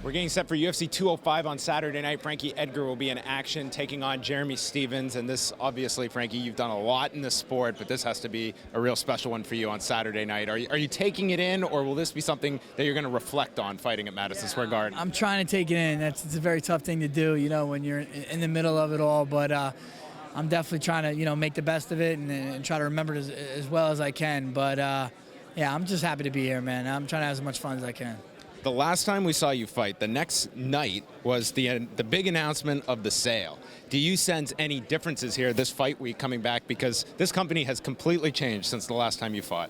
We're getting set for UFC 205 on Saturday night. Frankie Edgar will be in action, taking on Jeremy Stephens. And this, obviously, Frankie, you've done a lot in this sport, but this has to be a real special one for you on Saturday night. Are you taking it in, or will this be something that you're going to reflect on fighting at Madison Square Garden? I'm trying to take it in. It's a very tough thing to do, when you're in the middle of it all. But I'm definitely trying to, make the best of it and try to remember it as well as I can. But, yeah, I'm just happy to be here, man. I'm trying to have as much fun as I can. The last time we saw you fight, the next night was the big announcement of the sale. Do you sense any differences here this fight week coming back? Because this company has completely changed since the last time you fought.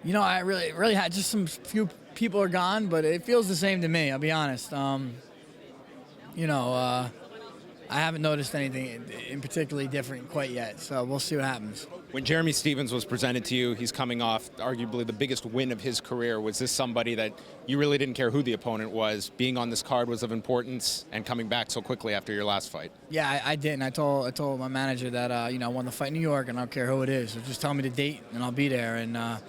I really had just some few people are gone, but it feels the same to me, I'll be honest. I haven't noticed anything in particularly different quite yet, so we'll see what happens. When Jeremy Stephens was presented to you, he's coming off arguably the biggest win of his career. Was this somebody that you really didn't care who the opponent was? Being on this card was of importance, and coming back so quickly after your last fight? Yeah, I didn't. I told my manager that I want to fight in New York, and I don't care who it is. So just tell me the date, and I'll be there. And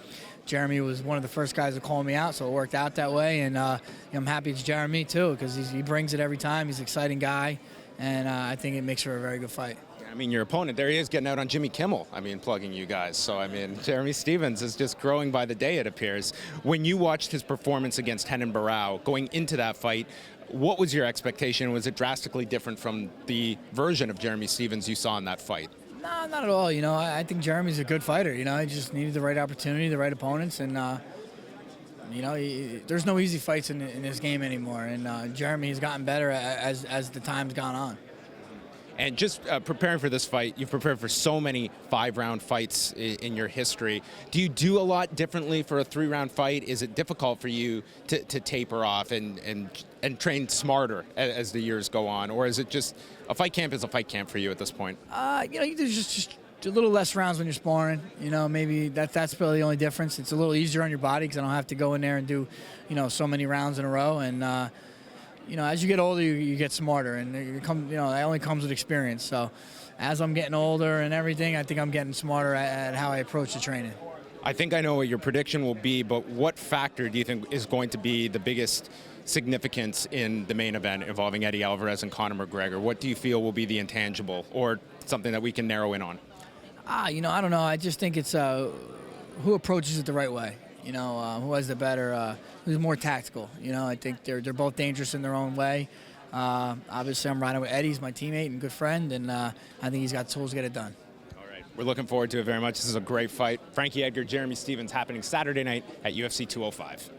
Jeremy was one of the first guys to call me out, so it worked out that way. And I'm happy it's Jeremy too, because he brings it every time. He's an exciting guy. And I think it makes for a very good fight. I mean, your opponent, there he is getting out on Jimmy Kimmel, plugging you guys. So, Jeremy Stephens is just growing by the day, it appears. When you watched his performance against Renan Barão going into that fight, what was your expectation? Was it drastically different from the version of Jeremy Stephens you saw in that fight? No, not at all. I think Jeremy's a good fighter. He just needed the right opportunity, the right opponents, and there's no easy fights in this game anymore, and Jeremy's gotten better as the time's gone on. And just preparing for this fight, you've prepared for so many 5-round fights in your history. Do you do a lot differently for a 3-round fight? Is it difficult for you to taper off and train smarter as the years go on? Or is it just a fight camp is a fight camp for you at this point? There's just a little less rounds when you're sparring. Maybe that's probably the only difference. It's a little easier on your body because I don't have to go in there and do, so many rounds in a row. And, as you get older, you get smarter. And that only comes with experience. So as I'm getting older and everything, I think I'm getting smarter at how I approach the training. I think I know what your prediction will be, but what factor do you think is going to be the biggest significance in the main event involving Eddie Alvarez and Conor McGregor? What do you feel will be the intangible or something that we can narrow in on? I don't know. I just think it's who approaches it the right way. Who has the better, who's more tactical. I think they're both dangerous in their own way. Obviously, I'm riding with Eddie. He's my teammate and good friend, and I think he's got tools to get it done. All right. We're looking forward to it very much. This is a great fight. Frankie Edgar, Jeremy Stephens, happening Saturday night at UFC 205.